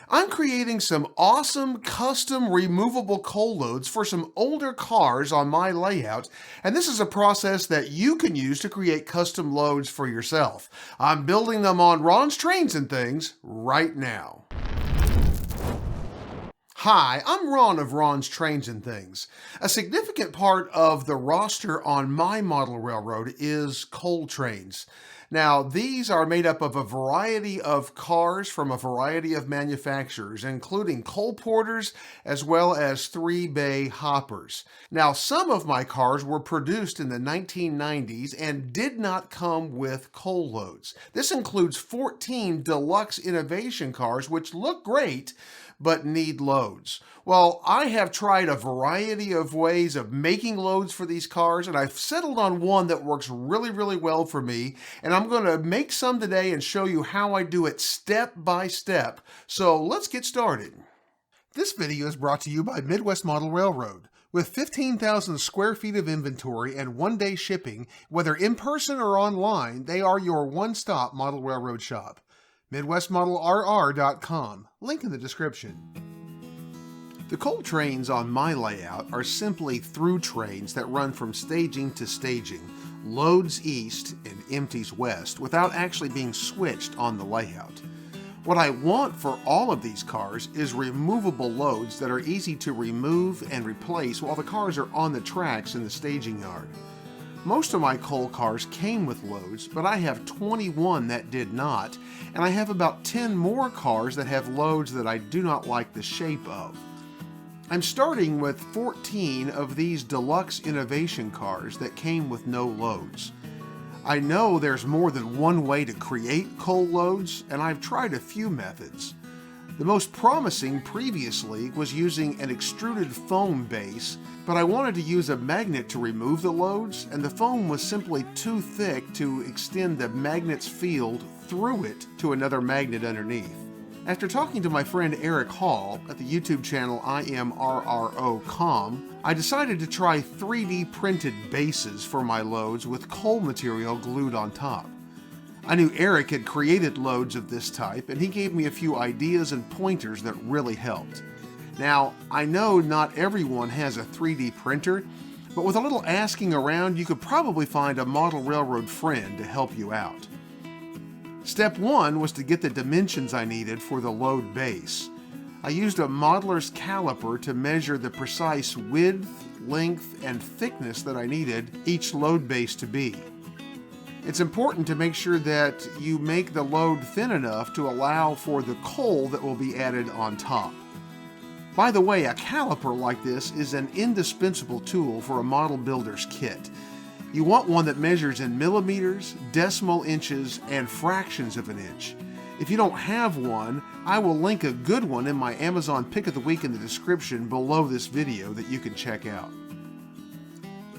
I'm creating some awesome custom removable coal loads for some older cars on my layout, and this is a process that you can use to create custom loads for yourself. I'm building them on Ron's Trains and Things right now. Hi, I'm Ron of Ron's Trains and Things. A significant part of the roster on my model railroad is coal trains. Now, these are made up of a variety of cars from a variety of manufacturers, including coal porters as well as 3-bay hoppers. Now, some of my cars were produced in the 1990s and did not come with coal loads. This includes 14 deluxe innovation cars, which look great, but need loads. Well, I have tried a variety of ways of making loads for these cars, and I've settled on one that works really well for me, and I'm going to make some today and show you how I do it step by step. So let's get started. This video is brought to you by Midwest Model Railroad. With 15,000 square feet of inventory and one-day shipping, whether in person or online, they are your one-stop model railroad shop. MidwestModelRR.com, link in the description. The coal trains on my layout are simply through trains that run from staging to staging, loads east and empties west, without actually being switched on the layout. What I want for all of these cars is removable loads that are easy to remove and replace while the cars are on the tracks in the staging yard. Most of my coal cars came with loads, but I have 21 that did not, and I have about 10 more cars that have loads that I do not like the shape of. I'm starting with 14 of these deluxe innovation cars that came with no loads. I know there's more than one way to create coal loads, and I've tried a few methods. The most promising previously was using an extruded foam base, but I wanted to use a magnet to remove the loads, and the foam was simply too thick to extend the magnet's field through it to another magnet underneath. After talking to my friend Eric Hall at the YouTube channel IMRRO.com, I decided to try 3D printed bases for my loads with coal material glued on top. I knew Eric had created loads of this type, and he gave me a few ideas and pointers that really helped. Now, I know not everyone has a 3D printer, but with a little asking around, you could probably find a model railroad friend to help you out. Step 1 was to get the dimensions I needed for the load base. I used a modeler's caliper to measure the precise width, length, and thickness that I needed each load base to be. It's important to make sure that you make the load thin enough to allow for the coal that will be added on top. By the way, a caliper like this is an indispensable tool for a model builder's kit. You want one that measures in millimeters, decimal inches, and fractions of an inch. If you don't have one, I will link a good one in my Amazon Pick of the Week in the description below this video that you can check out.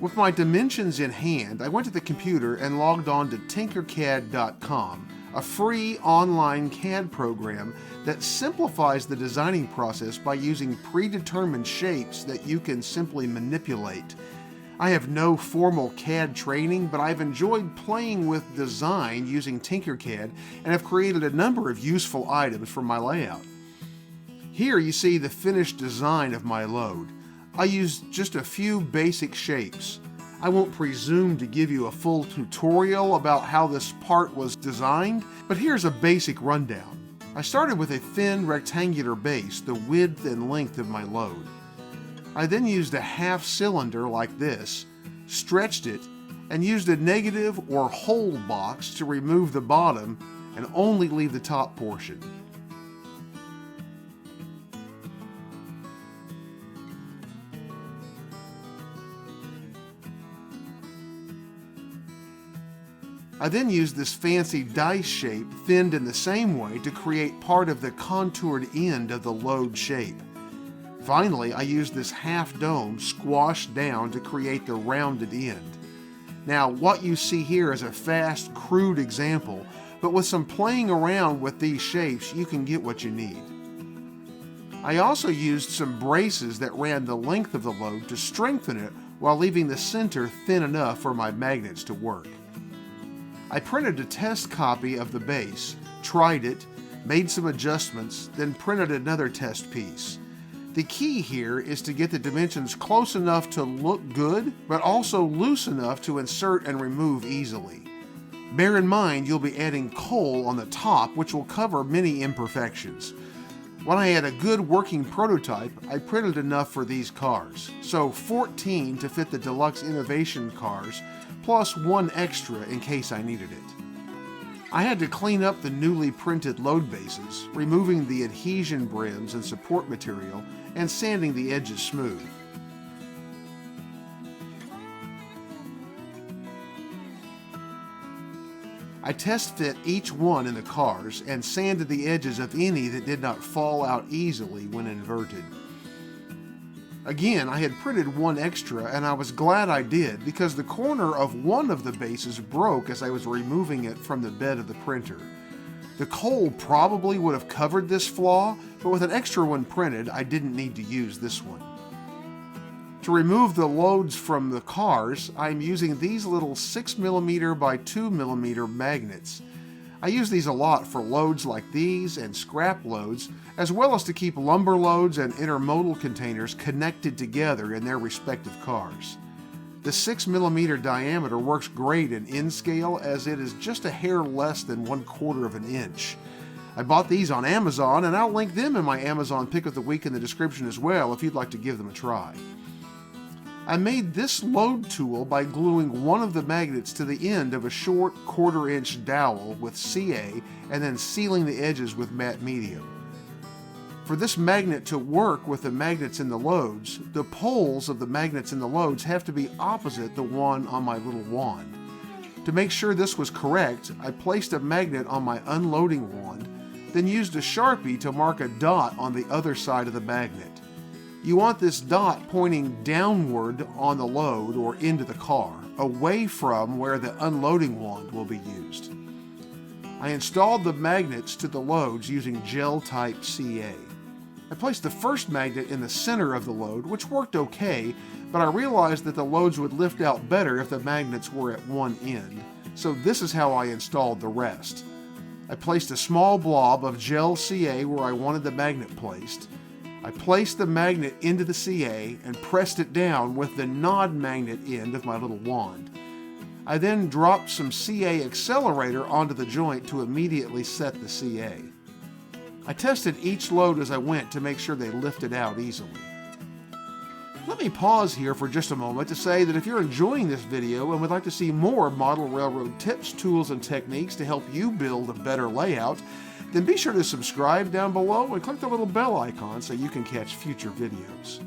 With my dimensions in hand, I went to the computer and logged on to tinkercad.com, a free online CAD program that simplifies the designing process by using predetermined shapes that you can simply manipulate. I have no formal CAD training, but I've enjoyed playing with design using Tinkercad and have created a number of useful items for my layout. Here you see the finished design of my load. I used just a few basic shapes. I won't presume to give you a full tutorial about how this part was designed, but here's a basic rundown. I started with a thin rectangular base, the width and length of my load. I then used a half cylinder like this, stretched it, and used a negative or hole box to remove the bottom and only leave the top portion. I then used this fancy dice shape thinned in the same way to create part of the contoured end of the load shape. Finally, I used this half dome squashed down to create the rounded end. Now, what you see here is a fast, crude example, but with some playing around with these shapes, you can get what you need. I also used some braces that ran the length of the load to strengthen it while leaving the center thin enough for my magnets to work. I printed a test copy of the base, tried it, made some adjustments, then printed another test piece. The key here is to get the dimensions close enough to look good, but also loose enough to insert and remove easily. Bear in mind you'll be adding coal on the top, which will cover many imperfections. When I had a good working prototype, I printed enough for these cars, so 14 to fit the Deluxe Innovation cars, plus one extra in case I needed it. I had to clean up the newly printed load bases, removing the adhesion brims and support material, and sanding the edges smooth. I test fit each one in the cars and sanded the edges of any that did not fall out easily when inverted. Again, I had printed one extra, and I was glad I did because the corner of one of the bases broke as I was removing it from the bed of the printer. The coal probably would have covered this flaw, but with an extra one printed, I didn't need to use this one. To remove the loads from the cars, I'm using these little 6mm by 2mm magnets. I use these a lot for loads like these and scrap loads, as well as to keep lumber loads and intermodal containers connected together in their respective cars. The 6mm diameter works great in N-scale as it is just a hair less than 1/4 of an inch. I bought these on Amazon, and I'll link them in my Amazon Pick of the Week in the description as well if you'd like to give them a try. I made this load tool by gluing one of the magnets to the end of a short 1/4 inch dowel with CA and then sealing the edges with matte medium. For this magnet to work with the magnets in the loads, the poles of the magnets in the loads have to be opposite the one on my little wand. To make sure this was correct, I placed a magnet on my unloading wand, then used a Sharpie to mark a dot on the other side of the magnet. You want this dot pointing downward on the load or into the car, away from where the unloading wand will be used. I installed the magnets to the loads using gel type CA. I placed the first magnet in the center of the load, which worked okay, but I realized that the loads would lift out better if the magnets were at one end, so this is how I installed the rest. I placed a small blob of gel CA where I wanted the magnet placed. I placed the magnet into the CA and pressed it down with the non-magnet end of my little wand. I then dropped some CA accelerator onto the joint to immediately set the CA. I tested each load as I went to make sure they lifted out easily. Let me pause here for just a moment to say that if you're enjoying this video and would like to see more model railroad tips, tools, and techniques to help you build a better layout, then be sure to subscribe down below and click the little bell icon so you can catch future videos.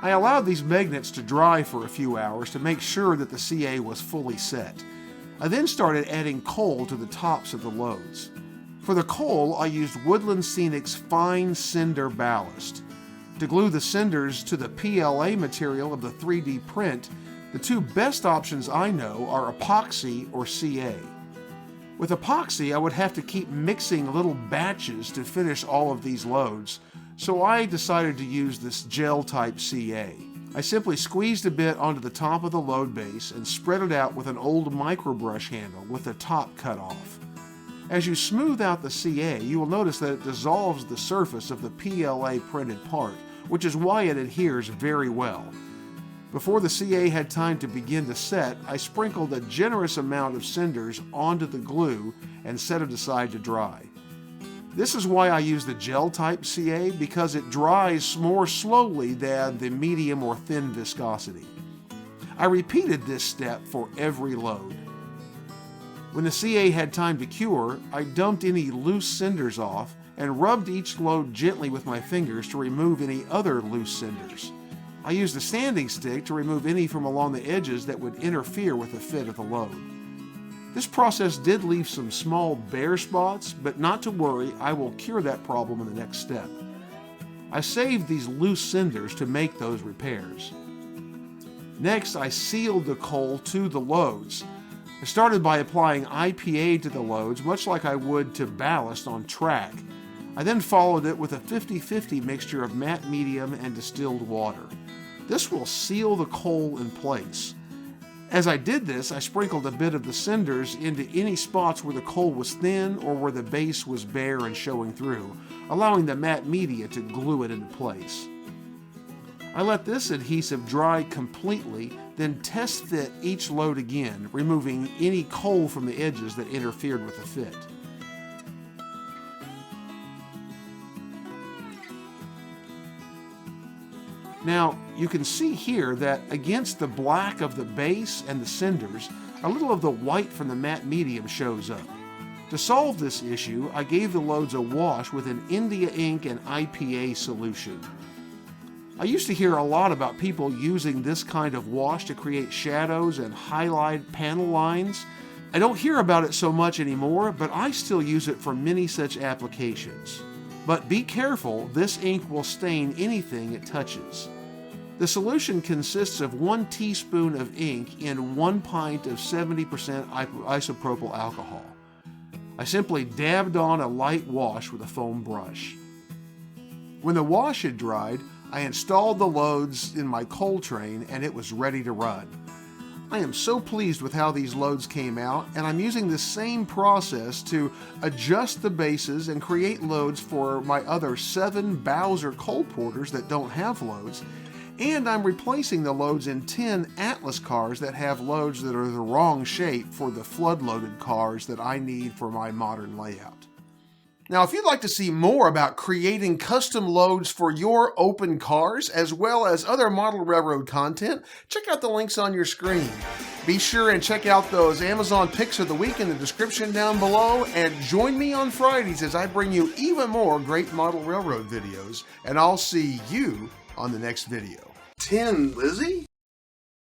I allowed these magnets to dry for a few hours to make sure that the CA was fully set. I then started adding coal to the tops of the loads. For the coal, I used Woodland Scenic's fine cinder ballast. To glue the cinders to the PLA material of the 3D print, the two best options I know are epoxy or CA. With epoxy, I would have to keep mixing little batches to finish all of these loads, so I decided to use this gel type CA. I simply squeezed a bit onto the top of the load base and spread it out with an old microbrush handle with the top cut off. As you smooth out the CA, you will notice that it dissolves the surface of the PLA printed part, which is why it adheres very well. Before the CA had time to begin to set, I sprinkled a generous amount of cinders onto the glue and set it aside to dry. This is why I use the gel type CA, because it dries more slowly than the medium or thin viscosity. I repeated this step for every load. When the CA had time to cure, I dumped any loose cinders off and rubbed each load gently with my fingers to remove any other loose cinders. I used a sanding stick to remove any from along the edges that would interfere with the fit of the load. This process did leave some small bare spots, but not to worry, I will cure that problem in the next step. I saved these loose cinders to make those repairs. Next, I sealed the coal to the loads. I started by applying IPA to the loads, much like I would to ballast on track. I then followed it with a 50-50 mixture of matte medium and distilled water. This will seal the coal in place. As I did this, I sprinkled a bit of the cinders into any spots where the coal was thin or where the base was bare and showing through, allowing the matte media to glue it into place. I let this adhesive dry completely, then test fit each load again, removing any coal from the edges that interfered with the fit. Now, you can see here that against the black of the base and the cinders, a little of the white from the matte medium shows up. To solve this issue, I gave the loads a wash with an India ink and IPA solution. I used to hear a lot about people using this kind of wash to create shadows and highlight panel lines. I don't hear about it so much anymore, but I still use it for many such applications. But be careful, this ink will stain anything it touches. The solution consists of 1 teaspoon of ink in 1 pint of 70% isopropyl alcohol. I simply dabbed on a light wash with a foam brush. When the wash had dried, I installed the loads in my coal train and it was ready to run. I am so pleased with how these loads came out, and I'm using the same process to adjust the bases and create loads for my other 7 Bowser coal porters that don't have loads, and I'm replacing the loads in 10 Atlas cars that have loads that are the wrong shape for the flood-loaded cars that I need for my modern layout. Now, if you'd like to see more about creating custom loads for your open cars, as well as other model railroad content, check out the links on your screen. Be sure and check out those Amazon picks of the week in the description down below, and join me on Fridays as I bring you even more great model railroad videos, and I'll see you on the next video. 10, Lizzie?